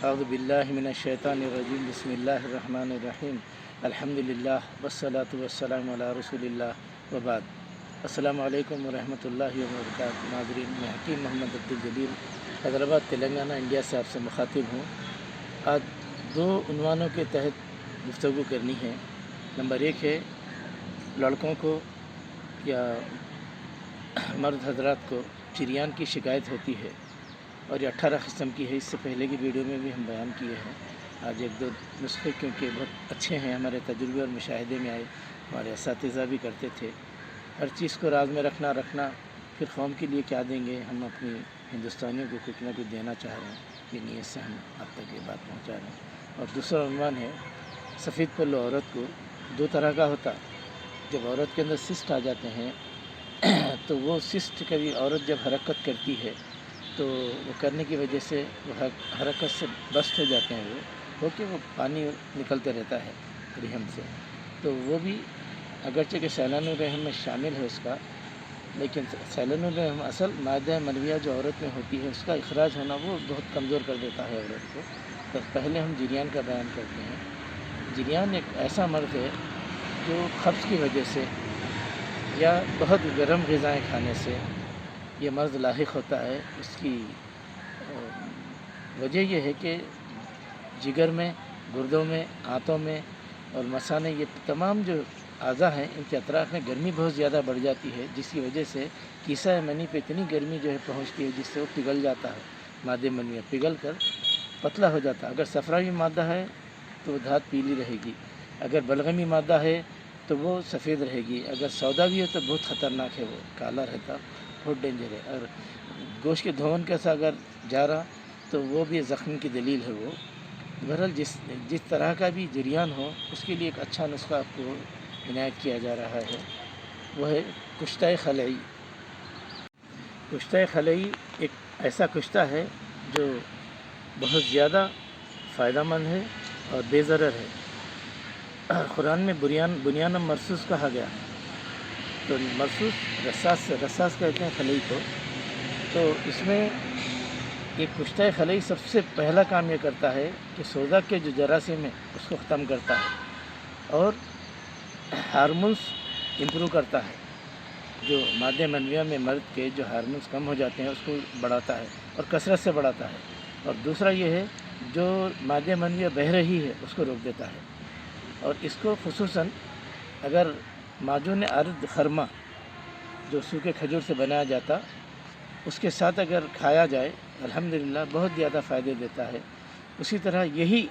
اعوذ باللہ من الشیطان الرجیم بسم اللہ الرحمن الرحیم الحمدللہ والصلاة والسلام علی رسول اللہ وبعد۔ السلام علیکم ورحمۃ اللہ وبرکاتہ۔ ناظرین، میں حکیم محمد عبدالجلیل حیدرآباد تلنگانہ انڈیا سے آپ سے مخاطب ہوں۔ آج دو عنوانوں کے تحت گفتگو کرنی ہے۔ نمبر ایک ہے لڑکوں کو یا مرد حضرات کو چریان کی شکایت ہوتی ہے اور یہ 18 قسم کی ہے۔ اس سے پہلے کی ویڈیو میں بھی ہم بیان کیے ہیں۔ آج ایک دو نسخے کیونکہ بہت اچھے ہیں، ہمارے تجربے اور مشاہدے میں آئے، ہمارے اساتذہ بھی کرتے تھے۔ ہر چیز کو راز میں رکھنا پھر قوم کے لیے کیا دیں گے، ہم اپنی ہندوستانیوں کو کچھ نہ کچھ دینا چاہ رہے ہیں، یہ نیت سے ہم آپ تک یہ بات پہنچا رہے ہیں۔ اور دوسرا عنوان ہے سفید پلو عورت کو دو طرح کا ہوتا۔ جب عورت کے اندر سسٹ آ جاتے ہیں تو وہ سسٹ کبھی عورت جب حرکت کرتی ہے تو وہ کرنے کی وجہ سے وہ حرکت سے بسٹ ہو جاتے ہیں، وہ کہ وہ پانی نکلتے رہتا ہے رحم سے، تو وہ بھی اگرچہ کہ سیلان الرحم میں شامل ہے اس کا، لیکن سیلان الرحم اصل مادہ منویہ جو عورت میں ہوتی ہے اس کا اخراج ہونا وہ بہت کمزور کر دیتا ہے عورت کو۔ تو پہلے ہم جریان کا بیان کرتے ہیں۔ جریان ایک ایسا مرض ہے جو قبض کی وجہ سے یا بہت گرم غذائیں کھانے سے یہ مرض لاحق ہوتا ہے۔ اس کی وجہ یہ ہے کہ جگر میں، گردوں میں، آنتوں میں اور مثانے، یہ تمام جو اعضاء ہیں ان کے اطراف میں گرمی بہت زیادہ بڑھ جاتی ہے، جس کی وجہ سے کیسہ منی پہ اتنی گرمی جو ہے پہنچتی ہے جس سے وہ پگھل جاتا ہے، مادہ منویہ پگھل کر پتلا ہو جاتا ہے۔ اگر صفراوی مادہ ہے تو وہ دھات پیلی رہے گی، اگر بلغمی مادہ ہے تو وہ سفید رہے گی، اگر سوداوی ہے تو بہت خطرناک ہے، وہ کالا رہتا، بہت ڈینجر ہے۔ اور گوشت کے دھون کے ساتھ اگر جا رہا تو وہ بھی زخم کی دلیل ہے۔ وہ بہرحال جس طرح کا بھی جریان ہو اس کے لیے ایک اچھا نسخہ آپ کو عنایت کیا جا رہا ہے، وہ ہے کشتہ خلعی۔ کشتہ خلعی ایک ایسا کشتہ ہے جو بہت زیادہ فائدہ مند ہے اور بے ضرر ہے۔ قرآن میں بنیان مرصوص کہا گیا، تو مرصوص رصاص کہتے ہیں خلعی کو۔ تو اس میں یہ کشتہ خلعی سب سے پہلا کام یہ کرتا ہے کہ سوزا کے جو جراثیم ہے اس کو ختم کرتا ہے اور ہارمونس امپروو کرتا ہے۔ جو مادہ منویہ میں مرد کے جو ہارمونس کم ہو جاتے ہیں اس کو بڑھاتا ہے اور کثرت سے بڑھاتا ہے۔ اور دوسرا یہ ہے جو مادہ منویہ بہہ رہی ہے اس کو روک دیتا ہے۔ اور اس کو خصوصاً اگر معجون ارد خرما جو سوکھے کھجور سے بنایا جاتا اس کے ساتھ اگر کھایا جائے الحمدللہ بہت زیادہ فائدے دیتا ہے۔ اسی طرح یہی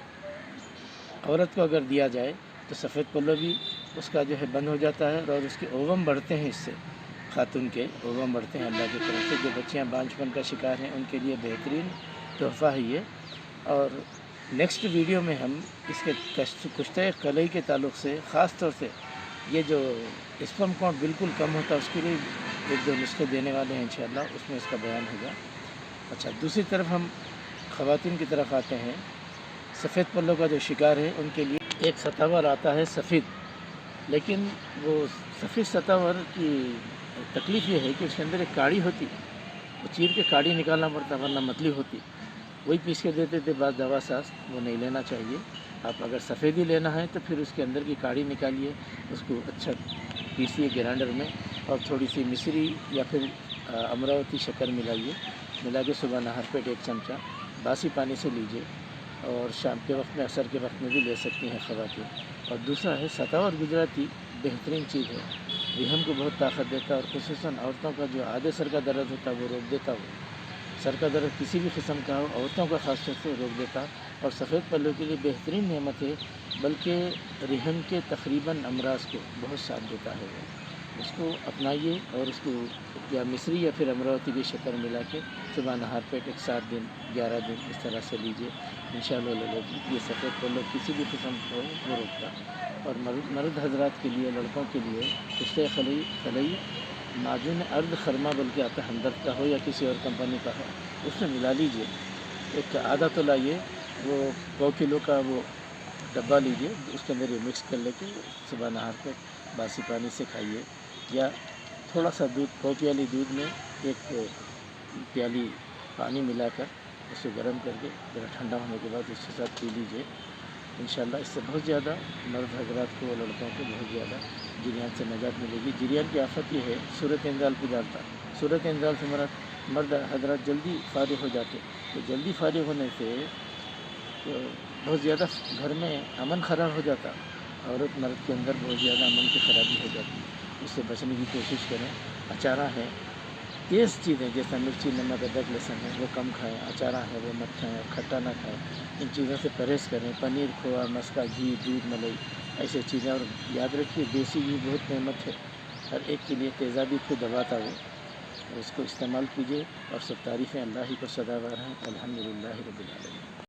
عورت کو اگر دیا جائے تو سفید پلو بھی اس کا جو ہے بند ہو جاتا ہے اور اس کے اووم بڑھتے ہیں، اس سے خاتون کے اووم بڑھتے ہیں اللہ کی طرف سے۔ جو بچیاں بانجھپن کا شکار ہیں ان کے لیے بہترین تحفہ ہے یہ۔ اور نیکسٹ ویڈیو میں ہم اس کے کشتہ خلعی کے تعلق سے خاص طور سے یہ جو اسپرم کاؤنٹ بالکل کم ہوتا ہے اس کے لیے ایک دو نسخے دینے والے ہیں انشاءاللہ، اس میں اس کا بیان ہوگا۔ اچھا، دوسری طرف ہم خواتین کی طرف آتے ہیں۔ سفید پلو کا جو شکار ہے ان کے لیے ایک ستاور آتا ہے سفید، لیکن وہ سفید ستاور کی تکلیف یہ ہے کہ اس کے اندر ایک کاڑی ہوتی، وہ چیر کے کاڑی نکالنا پڑتا ورنہ متلی ہوتی، وہی پیس کے دیتے تھے بعض دوا ساز، وہ نہیں لینا چاہیے۔ آپ اگر سفید ہی لینا ہے تو پھر اس کے اندر کی کاڑی نکالیے، اس کو اچھا پیسیے گرائنڈر میں اور تھوڑی سی مصری یا پھر امراوتی شکر ملا کے صبح نہار پیٹ ایک چمچہ باسی پانی سے لیجیے، اور شام کے وقت میں عصر کے وقت میں بھی لے سکتی ہیں خواتین۔ اور دوسرا ہے ستاور گجراتی، بہترین چیز ہے، رحم کو بہت طاقت دیتا ہے اور خصوصاً عورتوں کا جو آدھے سر کا درد ہوتا ہے وہ روک دیتا، وہ سر کا درد کسی بھی قسم کا ہو عورتوں کا خاص طور سے روک دیتا، اور سفید پلو کے لیے بہترین نعمت ہے، بلکہ رحم کے تقریباً امراض کو بہت ساتھ دیتا ہے۔ وہ اس کو اپنائیے اور اس کو یا مصری یا پھر امراوتی کی شکر ملا کے صبح نہار پیٹ ایک 7 دن 11 دن اس طرح سے لیجیے، انشاءاللہ یہ سفید پلو کسی بھی قسم کو وہ روکتا۔ اور مرد حضرات کے لیے، لڑکوں کے لیے کشتہ خلعی معجون ارد خرما بلکہ آتا ہے، ہمدرد کا ہو یا کسی اور کمپنی کا ہو، اس میں ملا لیجیے، ایک آدھا تو لائیے، وہ 100 کلو کا وہ ڈبہ لیجیے، اس کے اندر یہ مکس کر لے کے صبح نہار پیٹ باسی پانی سے کھائیے، یا تھوڑا سا دودھ 100 پیالی دودھ میں 1 پیالی پانی ملا کر اسے گرم کر کے ذرا ٹھنڈا ہونے کے بعد اس کے ساتھ پی لیجیے. انشاءاللہ اس سے بہت زیادہ مرد حضرات کو اور لڑکوں کو بہت زیادہ جریان سے نجات ملے گی. جریان کی آفت یہ ہے صورت انزال پہ ڈالتا. صورت انزال سے مرد حضرات جلدی فارغ ہو جاتے. تو جلدی فارغ ہونے سے بہت زیادہ گھر میں امن خراب ہو جاتا. عورت مرد کے اندر بہت زیادہ امن کی خرابی ہو جاتی. اس سے بچنے کی کوشش کریں. اچارہ ہے، تیز چیزیں جیسا مرچی، نمک، ادرک، لہسن ہے وہ کم کھائیں. اچارہ ہے وہ مت کھائیں اور کھٹا نہ کھائیں. ان چیزوں سے پرہیز کریں. پنیر، کھووا، مسکا، گھی، دودھ، ملائی ایسے چیزیں. اور یاد رکھیے دیسی گھی بہت نعمت ہے، ہر ایک کے لیے تیزابی کو دباتا وہ. اس کو استعمال کیجیے اور سب تعریفیں اللہ ہی کو سزاوار ہیں. الحمدللہ رب العالمین.